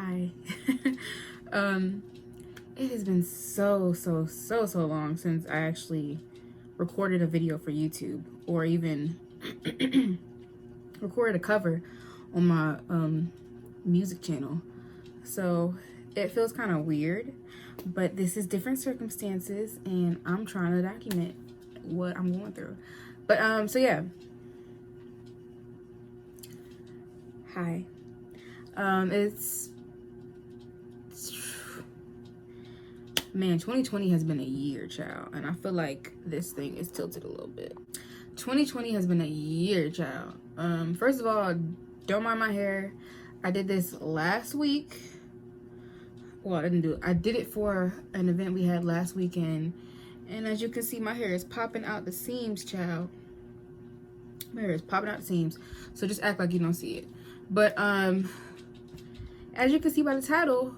Hi. It has been so long since I actually recorded a video for YouTube or even recorded a cover on my music channel. So it feels kind of weird, but this is different circumstances and I'm trying to document what I'm going through. But so yeah. Hi. It's man, 2020 has been a year, child, and I feel like this thing is tilted a little bit. 2020 has been a year, child. First of all, don't mind my hair. I did this last week. Well, I didn't do it. I did it for an event we had last weekend, and as you can see, my hair is popping out the seams, child. My hair is popping out the seams, so just act like you don't see it. But as you can see by the title,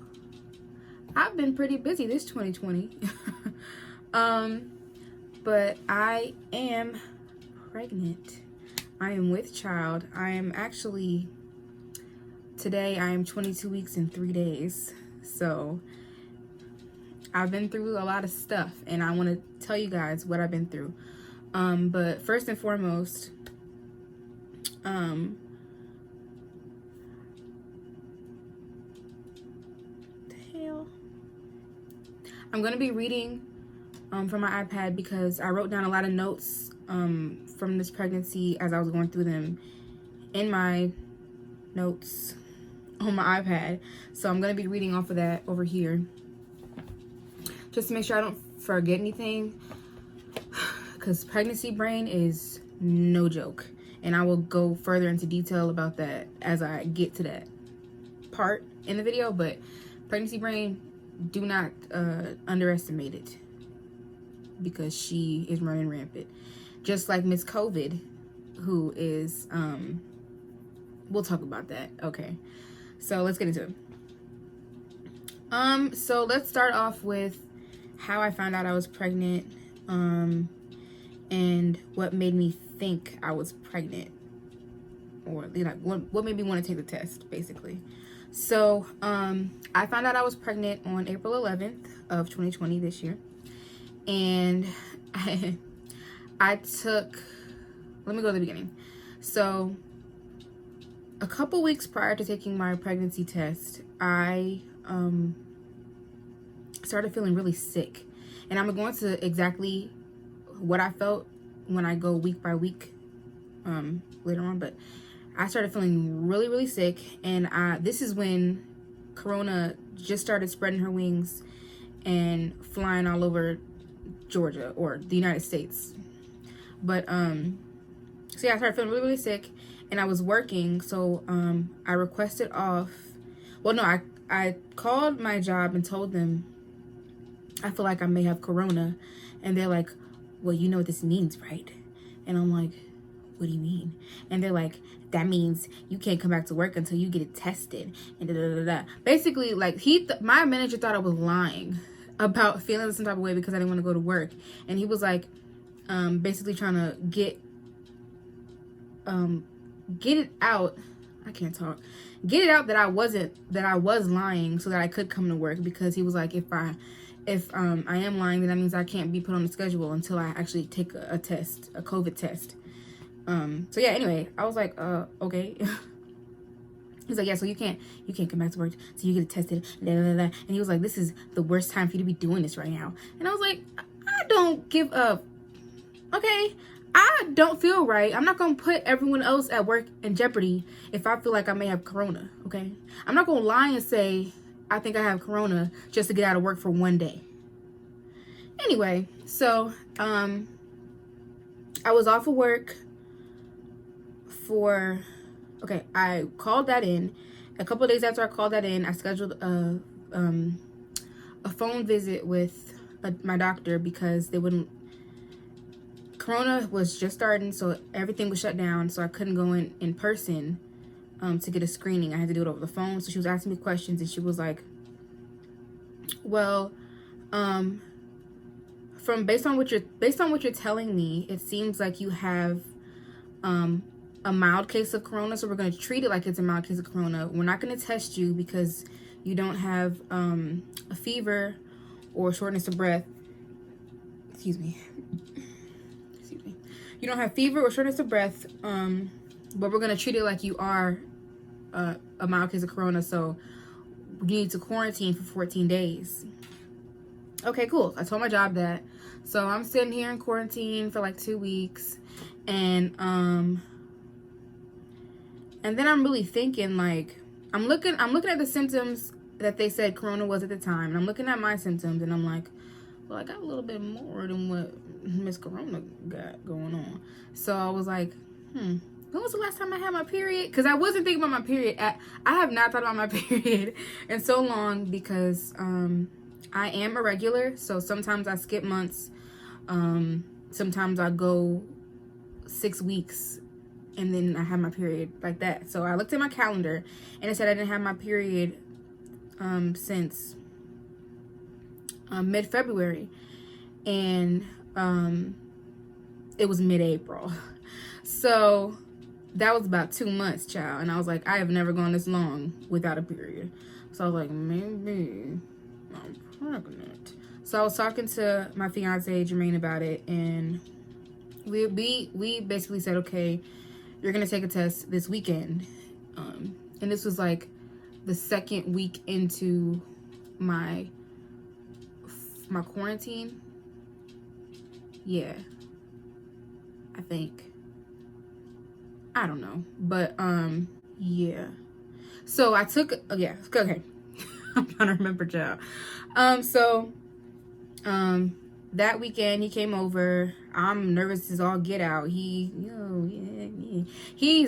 I've been pretty busy this 2020. But I am pregnant. I am with child. I am actually, today I am 22 weeks and 3 days. So I've been through a lot of stuff and I want to tell you guys what I've been through. But first and foremost, I'm going to be reading from my iPad because I wrote down a lot of notes from this pregnancy as I was going through them in my notes on my iPad. So I'm going to be reading off of that over here just to make sure I don't forget anything, because pregnancy brain is no joke. And I will go further into detail about that as I get to that part in the video. But pregnancy brain, do not underestimate it, because she is running rampant, just like Miss COVID, who is we'll talk about that. Okay, so let's get into it. So let's start off with how I found out I was pregnant, and what made me think I was pregnant, or what made me want to take the test, basically. So I found out I was pregnant on April 11th of 2020 this year. And I took, let me go to the beginning. So a couple weeks prior to taking my pregnancy test, I started feeling really sick. And I'm going to exactly what I felt when I go week by week later on. But I started feeling really sick, and this is when Corona just started spreading her wings and flying all over Georgia, or the United States. But so yeah, I started feeling really sick, and I was working, so I requested off. Well, no, I called my job and told them I feel like I may have Corona, and they're like, well, you know what this means, right? And I'm like, what do you mean? And they're like, that means you can't come back to work until you get it tested, and basically, like, my manager thought I was lying about feeling some type of way because I didn't want to go to work. And he was like, basically trying to get it out. I can't talk. Get it out that I was lying, so that I could come to work, because he was like, if I am lying, then that means I can't be put on the schedule until I actually take a test, a COVID test. So yeah, anyway, I was like, okay. He's like, yeah, so you can't come back to work so you get it tested, and he was like, this is the worst time for you to be doing this right now. And I was like, I don't give up. Okay, I don't feel right. I'm not gonna put everyone else at work in jeopardy if I feel like I may have Corona. Okay, I'm not gonna lie and say I think I have Corona just to get out of work for one day. Anyway, so I was off of work for, okay, I called that in. A couple of days after I called that in, I scheduled a phone visit with my doctor, because they wouldn't, Corona was just starting, so everything was shut down, so I couldn't go in person to get a screening. I had to do it over the phone. So she was asking me questions, and she was like, well, based on what you're telling me, it seems like you have a mild case of Corona, so we're going to treat it like it's a mild case of Corona. We're not going to test you because You don't have a fever or shortness of breath. Excuse me. You don't have fever or shortness of breath, but we're going to treat it like you are a mild case of corona, so you need to quarantine for 14 days. Okay, cool. I told my job that. So I'm sitting here in quarantine for like 2 weeks, and then I'm really thinking, like, I'm looking at the symptoms that they said corona was at the time, and I'm looking at my symptoms, and I'm like, well, I got a little bit more than what Miss Corona got going on. So I was like, when was the last time I had my period? Because I wasn't thinking about my period. I have not thought about my period in so long, because I am irregular. So sometimes I skip months. Sometimes I go 6 weeks and then I have my period, like that. So I looked at my calendar and it said I didn't have my period since mid-February, and it was mid-April. So that was about 2 months, child. And I was like, I have never gone this long without a period. So I was like, maybe I'm pregnant. So I was talking to my fiance Jermaine about it, and we basically said, okay, you're gonna take a test this weekend. And this was like the second week into my quarantine. Yeah, I think. I don't know, but yeah. So I took, yeah, okay. I'm trying to remember, child. That weekend he came over. I'm nervous as all get out. He's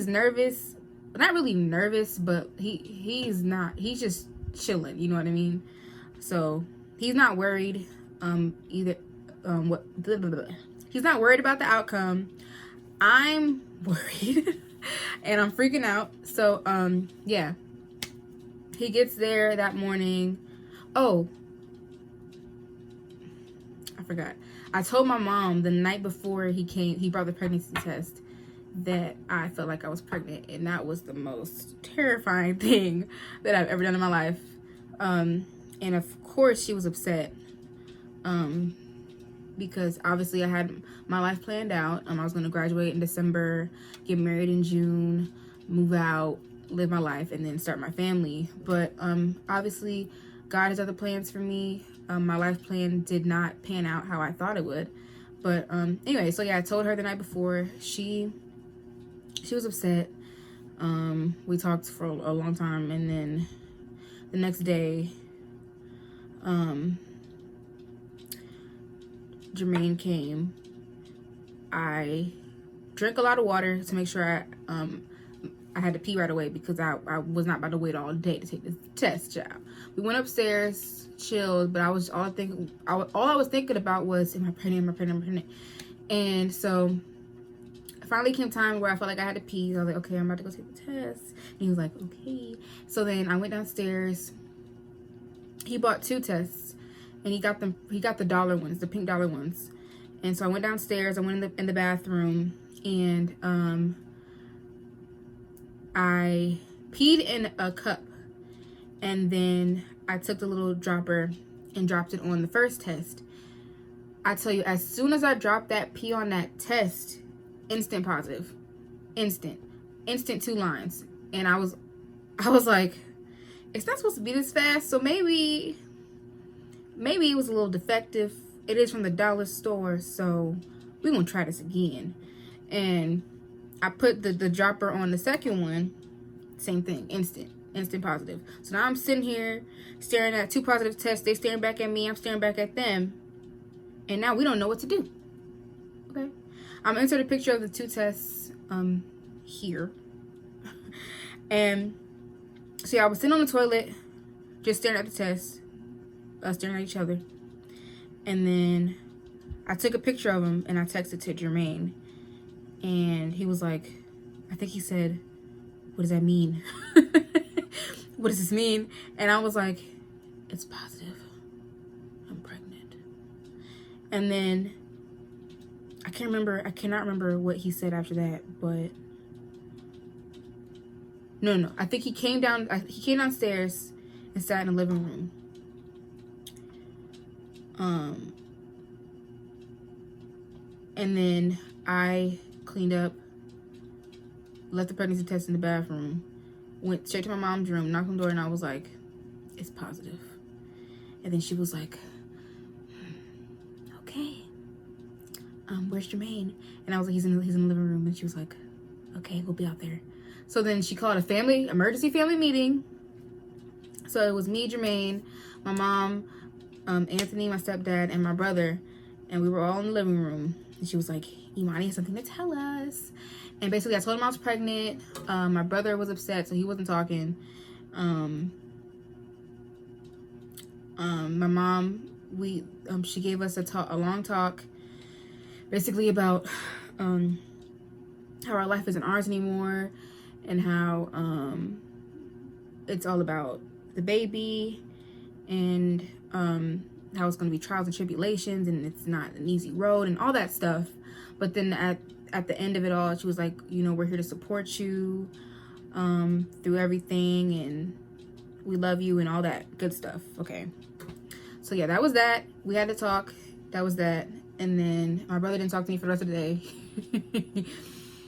nervous. Not really nervous, but he's not. He's just chilling. You know what I mean? So he's not worried. Either. He's not worried about the outcome. I'm worried, and I'm freaking out. So yeah. He gets there that morning. Oh, I forgot. I told my mom the night before he brought the pregnancy test, that I felt like I was pregnant, and that was the most terrifying thing that I've ever done in my life. And of course she was upset, because obviously I had my life planned out. I was going to graduate in December, get married in June, move out, live my life, and then start my family. But obviously God has other plans for me. My life plan did not pan out how I thought it would. But anyway, so yeah, I told her the night before. She was upset. We talked for a long time, and then the next day Jermaine came. I drank a lot of water to make sure I had to pee right away, because I was not about to wait all day to take this test, child. We went upstairs, chilled, but all I was thinking about was, am I pregnant? Am I pregnant? Am I pregnant? And so it finally came time where I felt like I had to pee. I was like, okay, I'm about to go take the test. And he was like, okay. So then I went downstairs. He bought 2 tests, and he got the dollar ones, the pink dollar ones. And so I went downstairs. I went in the bathroom, and I peed in a cup, and then I took the little dropper and dropped it on the first test. I tell you, as soon as I dropped that pee on that test, instant positive. Instant 2 lines. And I was like, it's not supposed to be this fast, so maybe it was a little defective. It is from the dollar store, so we're gonna try this again. And I put the dropper on the second one. Same thing, instant positive. So now I'm sitting here staring at 2 positive tests. They staring back at me, I'm staring back at them, and now we don't know what to do. Okay, I'm insert a picture of the 2 tests here. And so yeah, I was sitting on the toilet just staring at the tests, staring at each other, and then I took a picture of them and I texted to Jermaine, and he was like, I think he said, what does that mean? What does this mean? And I was like, it's positive. I'm pregnant. And then I cannot remember what he said after that, but no. I think he came downstairs, and sat in the living room. And then I cleaned up, left the pregnancy test in the bathroom, went straight to my mom's room, knocked on the door, and I was like, it's positive. And then she was like, okay, where's Jermaine? And I was like, he's in the living room. And she was like, okay, we'll be out there. So then she called a emergency family meeting. So it was me, Jermaine, my mom, Anthony, my stepdad, and my brother. And we were all in the living room. And she was like, Imani has something to tell us. And basically I told him I was pregnant. My brother was upset, so he wasn't talking. My mom, she gave us a long talk, basically about how our life isn't ours anymore, and how it's all about the baby, and how it's going to be trials and tribulations, and it's not an easy road, and all that stuff. But then at the end of it all, she was like, you know, we're here to support you through everything, and we love you, and all that good stuff. Okay, so yeah, that was that. We had to talk. That was that. And then my brother didn't talk to me for the rest of the day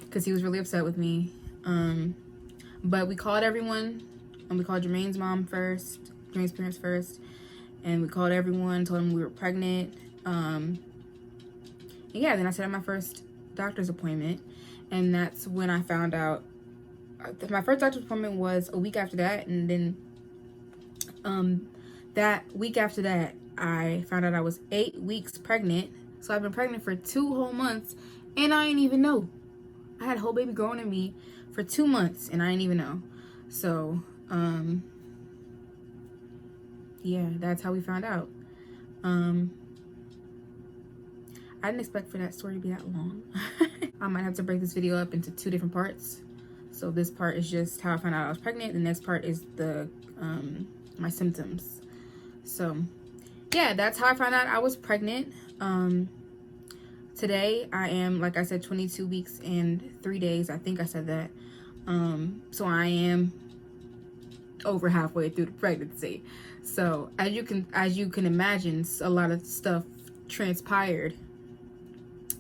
because he was really upset with me. But we called everyone, and we called Jermaine's mom first, Jermaine's parents first, and we called everyone, told them we were pregnant. And yeah, then I set up my first doctor's appointment, and that's when I found out. My first doctor's appointment was a week after that, and then that week after that, I found out I was 8 weeks pregnant. So I've been pregnant for 2 whole months, and I didn't even know. I had a whole baby growing in me for 2 months, and I didn't even know. So, yeah, that's how we found out. I didn't expect for that story to be that long. I might have to break this video up into 2 different parts. So this part is just how I found out I was pregnant. The next part is the my symptoms. So yeah, that's how I found out I was pregnant. Today I am, like I said, 22 weeks and 3 days. I think I said that. So I am over halfway through the pregnancy. So as you can imagine, a lot of stuff transpired.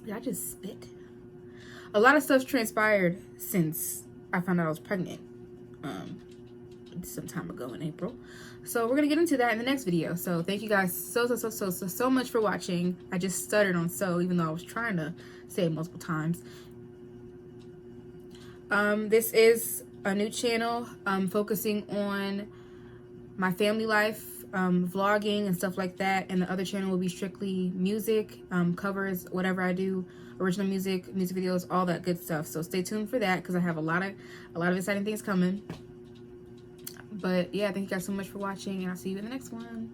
Did I just spit? A lot of stuff transpired since I found out I was pregnant some time ago in April. So we're gonna get into that in the next video. So thank you guys so much for watching. I just stuttered on so, even though I was trying to say it multiple times. This is a new channel focusing on my family life, vlogging and stuff like that, and the other channel will be strictly music, covers, whatever I do, original music videos, all that good stuff. So stay tuned for that, because I have a lot of exciting things coming. But yeah, thank you guys so much for watching, and I'll see you in the next one.